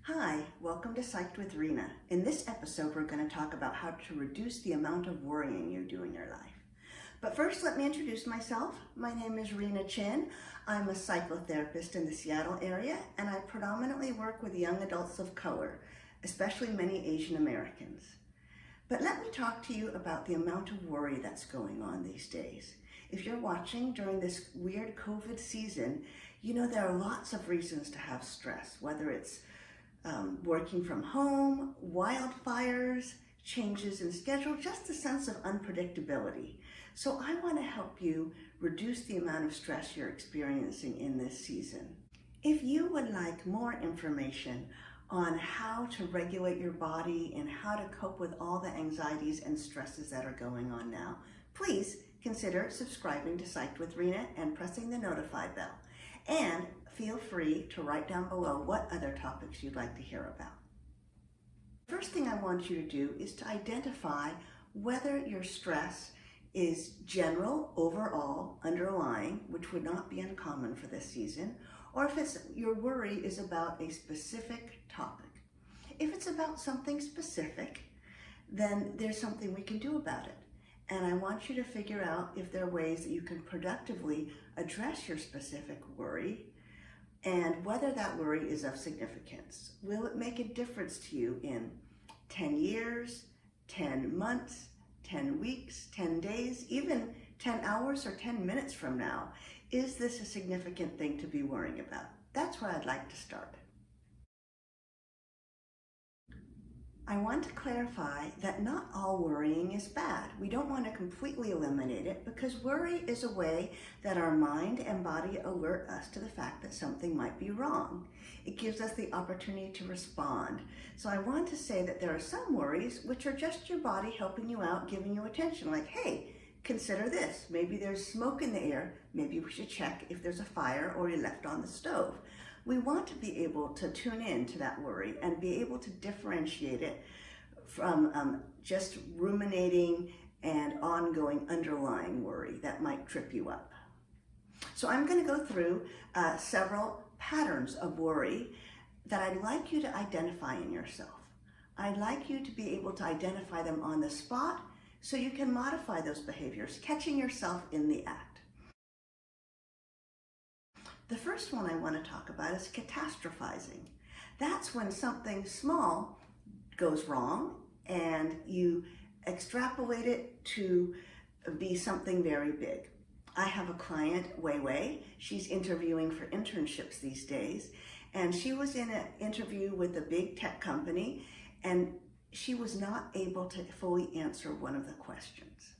Hi, welcome to Psyched with Rena. In this episode, we're going to talk about how to reduce the amount of worrying you do in your life. But first, let me introduce myself. My name is Rena Chinn. I'm a psychotherapist in the Seattle area, and I predominantly work with young adults of color, especially many Asian Americans. But let me talk to you about the amount of worry that's going on these days. If you're watching during this weird COVID season, you know there are lots of reasons to have stress, whether it's working from home, wildfires, changes in schedule, just a sense of unpredictability. So I want to help you reduce the amount of stress you're experiencing in this season. If you would like more information on how to regulate your body and how to cope with all the anxieties and stresses that are going on now, please consider subscribing to Psyched with Rena and pressing the notify bell. And feel free to write down below what other topics you'd like to hear about. First thing I want you to do is to identify whether your stress is general, overall, underlying, which would not be uncommon for this season, or if your worry is about a specific topic. If it's about something specific, then there's something we can do about it. And I want you to figure out if there are ways that you can productively address your specific worry and whether that worry is of significance. Will it make a difference to you in 10 years, 10 months, 10 weeks, 10 days, even 10 hours or 10 minutes from now? Is this a significant thing to be worrying about? That's where I'd like to start. I want to clarify that not all worrying is bad. We don't want to completely eliminate it because worry is a way that our mind and body alert us to the fact that something might be wrong. It gives us the opportunity to respond. So I want to say that there are some worries which are just your body helping you out, giving you attention, like, hey, consider this. Maybe there's smoke in the air. Maybe we should check if there's a fire or you left on the stove. We want to be able to tune in to that worry and be able to differentiate it from just ruminating and ongoing underlying worry that might trip you up. So I'm going to go through several patterns of worry that I'd like you to identify in yourself. I'd like you to be able to identify them on the spot so you can modify those behaviors, catching yourself in the act. The first one I want to talk about is catastrophizing. That's when something small goes wrong and you extrapolate it to be something very big. I have a client, Wei Wei. She's interviewing for internships these days, and she was in an interview with a big tech company, and she was not able to fully answer one of the questions.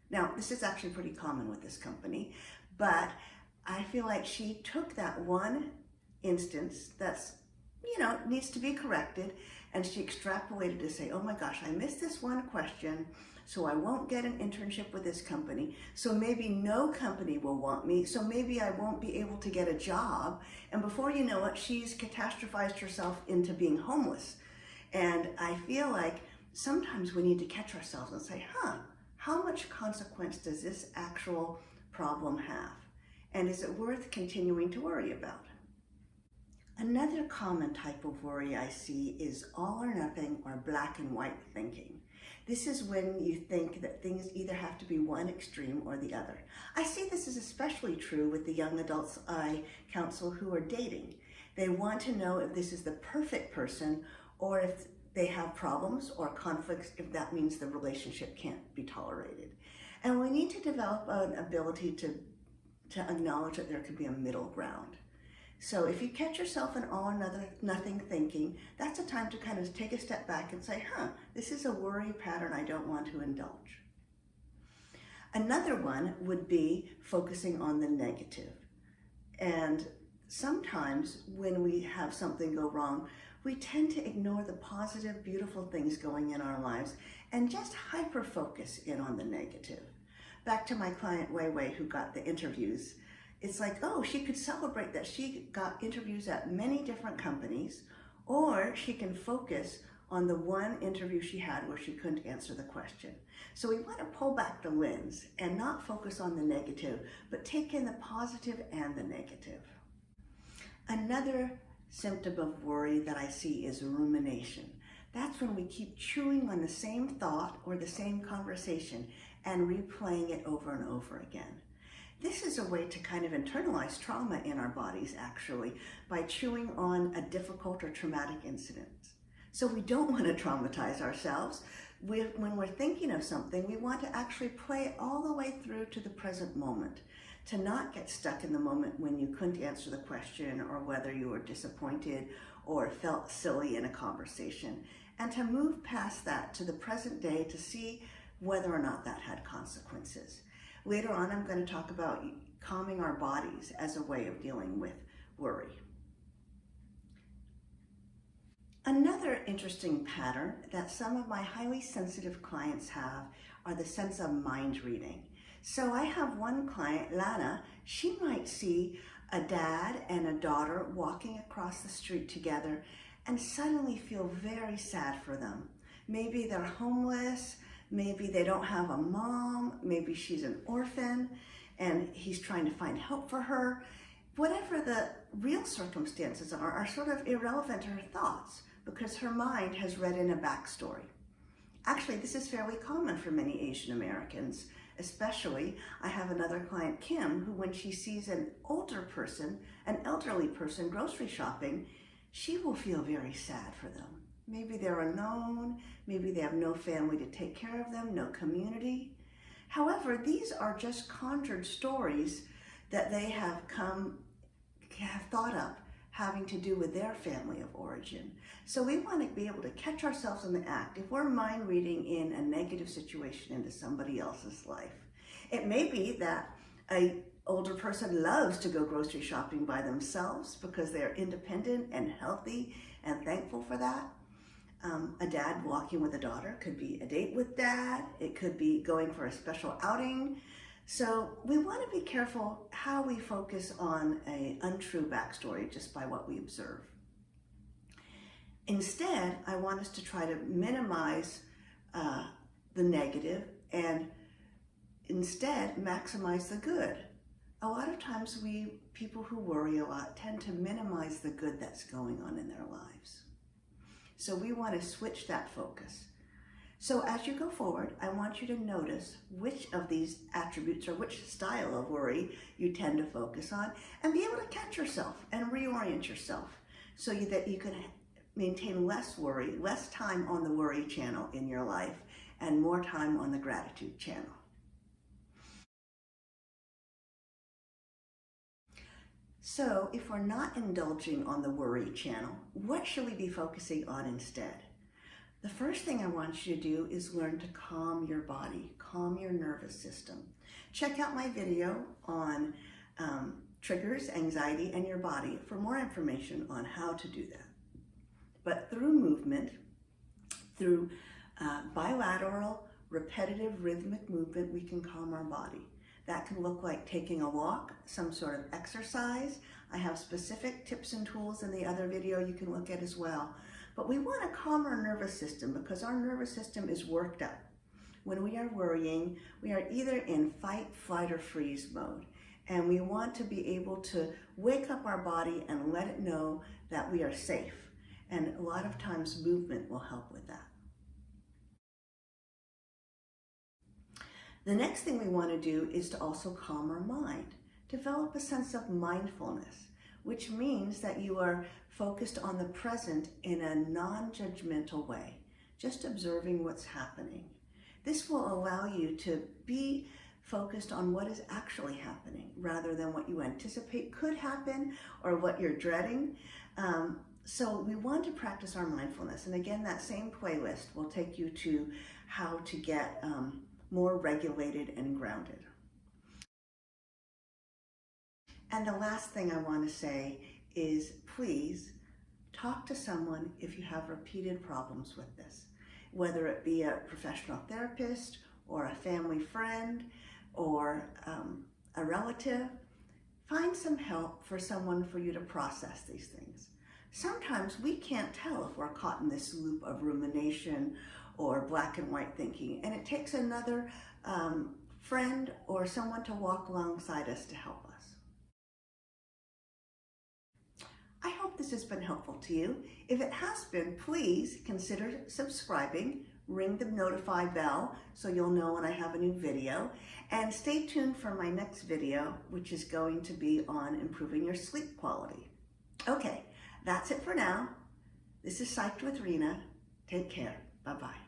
Now, this is actually pretty common with this company, but I feel like she took that one instance that's, needs to be corrected, and she extrapolated to say, oh my gosh, I missed this one question, so I won't get an internship with this company, so maybe no company will want me, so maybe I won't be able to get a job, and before you know it, she's catastrophized herself into being homeless. And I feel like sometimes we need to catch ourselves and say, how much consequence does this actual problem have? And is it worth continuing to worry about? Another common type of worry I see is all or nothing or black and white thinking. This is when you think that things either have to be one extreme or the other. I see this is especially true with the young adults I counsel who are dating. They want to know if this is the perfect person or if they have problems or conflicts, if that means the relationship can't be tolerated. And we need to develop an ability to acknowledge that there could be a middle ground. So if you catch yourself in all or nothing thinking, that's a time to kind of take a step back and say, this is a worry pattern I don't want to indulge. Another one would be focusing on the negative. And sometimes when we have something go wrong, we tend to ignore the positive, beautiful things going in our lives and just hyper-focus in on the negative. Back to my client, Wei Wei, who got the interviews. It's like, she could celebrate that she got interviews at many different companies, or she can focus on the one interview she had where she couldn't answer the question. So we want to pull back the lens and not focus on the negative, but take in the positive and the negative. Another symptom of worry that I see is rumination. That's when we keep chewing on the same thought or the same conversation and replaying it over and over again. This is a way to kind of internalize trauma in our bodies, actually, by chewing on a difficult or traumatic incident. So we don't want to traumatize ourselves. When we're thinking of something, we want to actually play it all the way through to the present moment, to not get stuck in the moment when you couldn't answer the question or whether you were disappointed or felt silly in a conversation, and to move past that to the present day to see whether or not that had consequences. Later on, I'm going to talk about calming our bodies as a way of dealing with worry. Another interesting pattern that some of my highly sensitive clients have are the sense of mind reading. So I have one client, Lana. She might see a dad and a daughter walking across the street together and suddenly feel very sad for them. Maybe they're homeless, maybe they don't have a mom, maybe she's an orphan and he's trying to find help for her. Whatever the real circumstances are sort of irrelevant to her thoughts because her mind has read in a backstory. Actually, this is fairly common for many Asian Americans. Especially, I have another client, Kim, who when she sees an elderly person grocery shopping, she will feel very sad for them. Maybe they're alone, maybe they have no family to take care of them, no community. However, these are just conjured stories that they have thought up having to do with their family of origin. So we want to be able to catch ourselves in the act. If we're mind reading in a negative situation into somebody else's life, it may be that an older person loves to go grocery shopping by themselves because they're independent and healthy and thankful for that. A dad walking with a daughter could be a date with dad. It could be going for a special outing. So we want to be careful how we focus on an untrue backstory just by what we observe. Instead, I want us to try to minimize the negative and instead maximize the good. A lot of times people who worry a lot tend to minimize the good that's going on in their lives. So we want to switch that focus. So as you go forward, I want you to notice which of these attributes or which style of worry you tend to focus on and be able to catch yourself and reorient yourself so that you can maintain less worry, less time on the worry channel in your life and more time on the gratitude channel. So if we're not indulging on the worry channel, what should we be focusing on instead? The first thing I want you to do is learn to calm your body, calm your nervous system. Check out my video on triggers, anxiety, and your body for more information on how to do that. But through movement, through bilateral, repetitive, rhythmic movement, we can calm our body. That can look like taking a walk, some sort of exercise. I have specific tips and tools in the other video you can look at as well. But we want to calm our nervous system because our nervous system is worked up. When we are worrying, we are either in fight, flight, or freeze mode. And we want to be able to wake up our body and let it know that we are safe. And a lot of times movement will help with that. The next thing we want to do is to also calm our mind. Develop a sense of mindfulness, which means that you are focused on the present in a non-judgmental way, just observing what's happening. This will allow you to be focused on what is actually happening rather than what you anticipate could happen or what you're dreading. So we want to practice our mindfulness. And again, that same playlist will take you to how to get more regulated and grounded. And the last thing I want to say is please talk to someone if you have repeated problems with this, whether it be a professional therapist or a family friend or a relative. Find some help for someone for you to process these things. Sometimes we can't tell if we're caught in this loop of rumination or black and white thinking, and it takes another friend or someone to walk alongside us to help us. I hope hope this has been helpful to you. If it has been, please consider subscribing, ring the notify bell so you'll know when I have a new video, and stay tuned for my next video, which is going to be on improving your sleep quality. Okay, that's it for now. This is Psyched with Rena. Take care. Bye-bye.